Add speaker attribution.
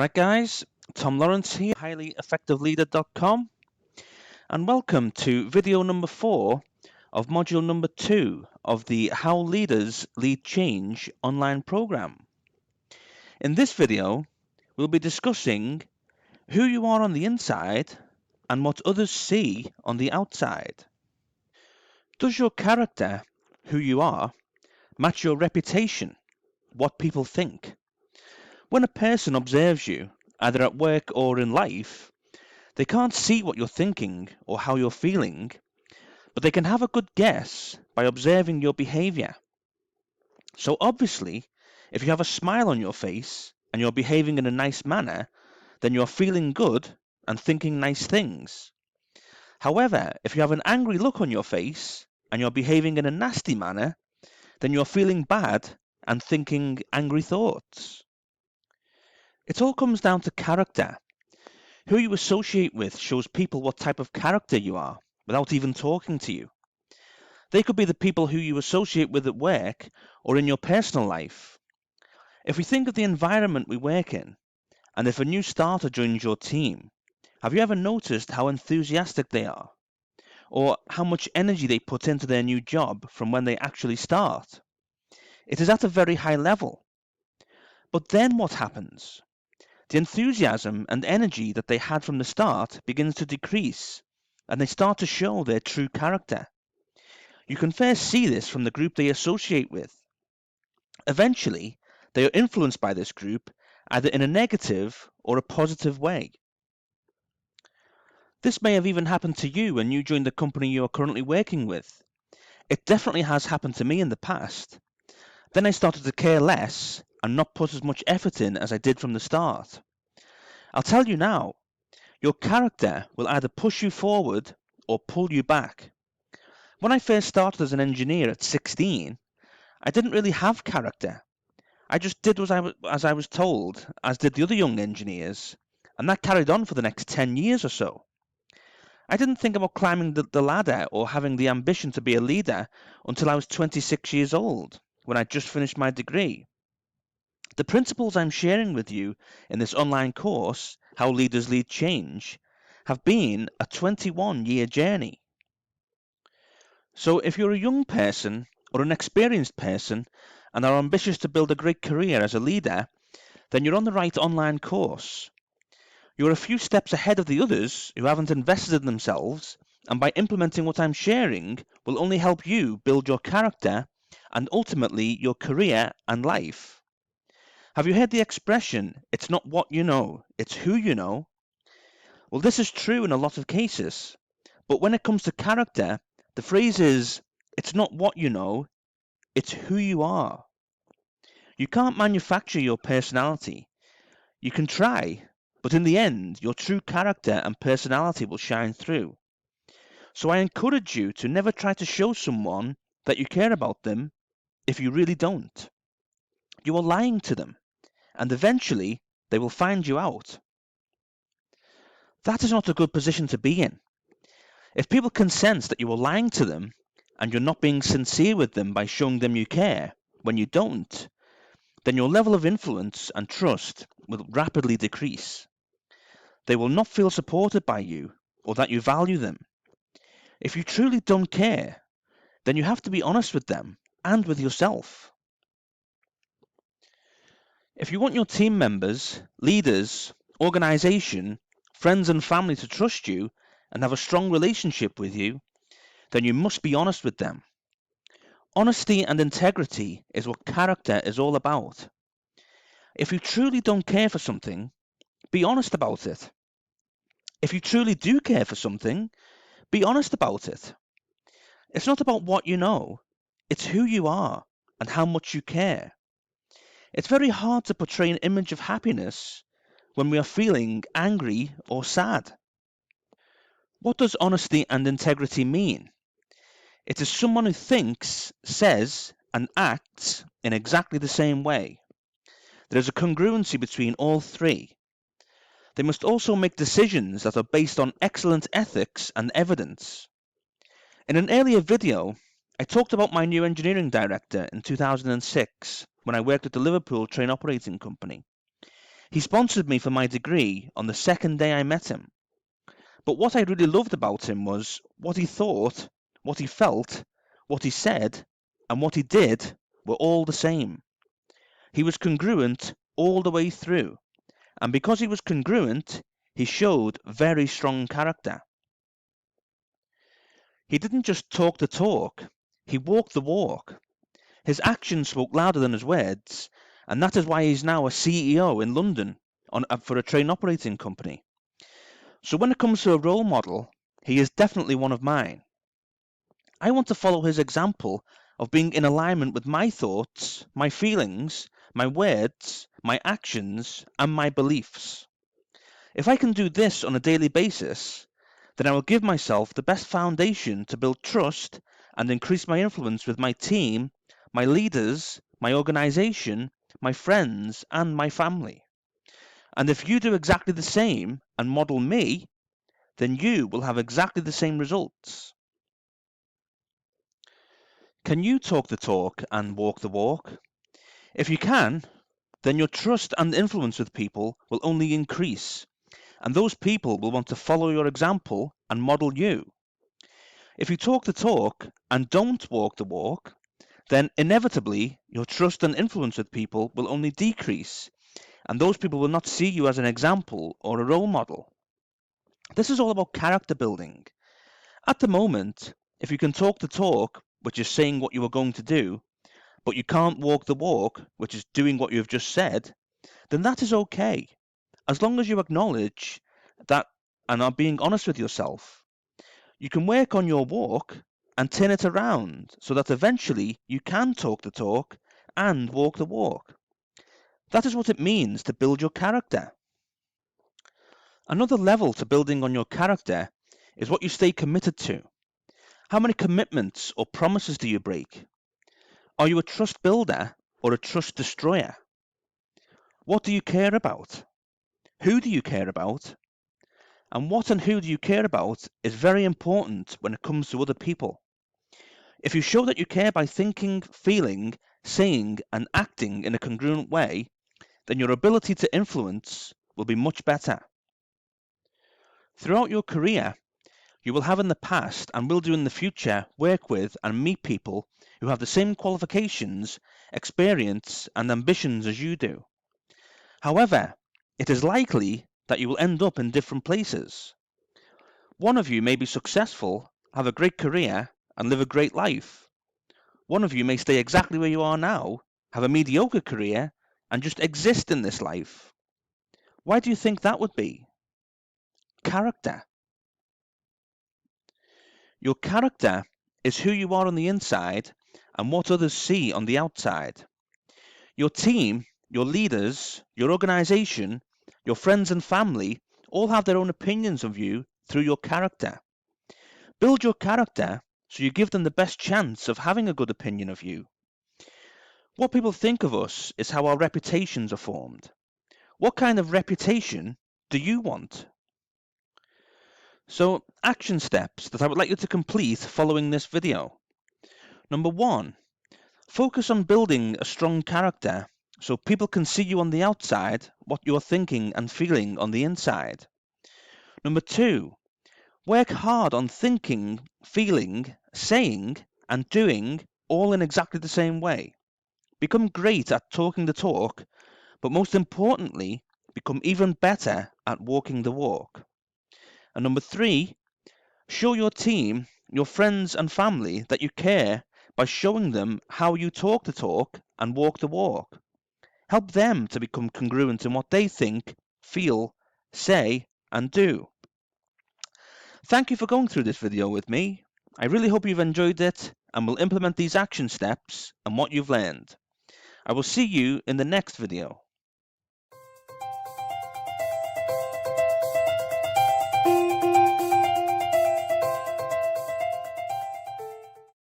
Speaker 1: Alright guys, Tom Lawrence here, highlyeffectiveleader.com, and welcome to video number 4 of module number 2 of the How Leaders Lead Change online program. In this video, we'll be discussing who you are on the inside and what others see on the outside. Does your character, who you are, match your reputation, what people think? When a person observes you, either at work or in life, they can't see what you're thinking or how you're feeling, but they can have a good guess by observing your behavior. So obviously, if you have a smile on your face and you're behaving in a nice manner, then you're feeling good and thinking nice things. However, if you have an angry look on your face and you're behaving in a nasty manner, then you're feeling bad and thinking angry thoughts. It all comes down to character. Who you associate with shows people what type of character you are without even talking to you. They could be the people who you associate with at work or in your personal life. If we think of the environment we work in, and if a new starter joins your team, have you ever noticed how enthusiastic they are? Or how much energy they put into their new job from when they actually start? It is at a very high level. But then what happens? The enthusiasm and energy that they had from the start begins to decrease, and they start to show their true character. You can first see this from the group they associate with. Eventually, they are influenced by this group, either in a negative or a positive way. This may have even happened to you when you joined the company you are currently working with. It definitely has happened to me in the past. Then I started to care less and not put as much effort in as I did from the start. I'll tell you now, your character will either push you forward or pull you back. When I first started as an engineer at 16, I didn't really have character. I just did as I was told, as did the other young engineers, and that carried on for the next 10 years or so. I didn't think about climbing the ladder or having the ambition to be a leader until I was 26 years old, when I just finished my degree. The principles I'm sharing with you in this online course, How Leaders Lead Change, have been a 21-year journey. So if you're a young person or an experienced person and are ambitious to build a great career as a leader, then you're on the right online course. You're a few steps ahead of the others who haven't invested in themselves, and by implementing what I'm sharing will only help you build your character and ultimately your career and life. Have you heard the expression, it's not what you know, it's who you know? Well, this is true in a lot of cases, but when it comes to character, the phrase is, it's not what you know, it's who you are. You can't manufacture your personality. You can try, but in the end, your true character and personality will shine through. So I encourage you to never try to show someone that you care about them if you really don't. You are lying to them, and eventually they will find you out. That is not a good position to be in. If people can sense that you are lying to them and you're not being sincere with them by showing them you care when you don't, then your level of influence and trust will rapidly decrease. They will not feel supported by you or that you value them. If you truly don't care, then you have to be honest with them and with yourself. If you want your team members, leaders, organization, friends and family to trust you and have a strong relationship with you, then you must be honest with them. Honesty and integrity is what character is all about. If you truly don't care for something, be honest about it. If you truly do care for something, be honest about it. It's not about what you know, it's who you are and how much you care. It's very hard to portray an image of happiness when we are feeling angry or sad. What does honesty and integrity mean? It is someone who thinks, says, and acts in exactly the same way. There is a congruency between all three. They must also make decisions that are based on excellent ethics and evidence. In an earlier video, I talked about my new engineering director in 2006 when I worked at the Liverpool train operating company. He sponsored me for my degree on the second day I met him. But what I really loved about him was what he thought, what he felt, what he said, and what he did were all the same. He was congruent all the way through, and because he was congruent, he showed very strong character. He didn't just talk the talk, he walked the walk. His actions spoke louder than his words, and that is why he's now a CEO in London for a train operating company. So when it comes to a role model, he is definitely one of mine. I want to follow his example of being in alignment with my thoughts, my feelings, my words, my actions, and my beliefs. If I can do this on a daily basis, then I will give myself the best foundation to build trust and increase my influence with my team, my leaders, my organization, my friends, and my family. And if you do exactly the same and model me, then you will have exactly the same results. Can you talk the talk and walk the walk? If you can, then your trust and influence with people will only increase, and those people will want to follow your example and model you. If you talk the talk and don't walk the walk, then inevitably your trust and influence with people will only decrease, and those people will not see you as an example or a role model. This is all about character building. At the moment, if you can talk the talk, which is saying what you are going to do, but you can't walk the walk, which is doing what you have just said, then that is okay, as long as you acknowledge that and are being honest with yourself. You can work on your walk and turn it around so that eventually you can talk the talk and walk the walk. That is what it means to build your character. Another level to building on your character is what you stay committed to. How many commitments or promises do you break? Are you a trust builder or a trust destroyer? What do you care about? Who do you care about? And what and who do you care about is very important when it comes to other people. If you show that you care by thinking, feeling, saying, and acting in a congruent way, then your ability to influence will be much better. Throughout your career, you will have in the past and will do in the future work with and meet people who have the same qualifications, experience, and ambitions as you do. However, it is likely that you will end up in different places. One of you may be successful, have a great career, and live a great life. One of you may stay exactly where you are now, have a mediocre career, and just exist in this life. Why do you think that would be? Character. Your character is who you are on the inside and what others see on the outside. Your team, your leaders, your organization, your friends and family all have their own opinions of you through your character. Build your character so you give them the best chance of having a good opinion of you. What people think of us is how our reputations are formed. What kind of reputation do you want? So, action steps that I would like you to complete following this video. Number 1, focus on building a strong character so people can see you on the outside what you're thinking and feeling on the inside. Number 2, work hard on thinking, feeling, saying, and doing all in exactly the same way. Become great at talking the talk, but most importantly, become even better at walking the walk. And number 3, show your team, your friends and family that you care by showing them how you talk the talk and walk the walk. Help them to become congruent in what they think, feel, say, and do. Thank you for going through this video with me. I really hope you've enjoyed it and will implement these action steps and what you've learned. I will see you in the next video.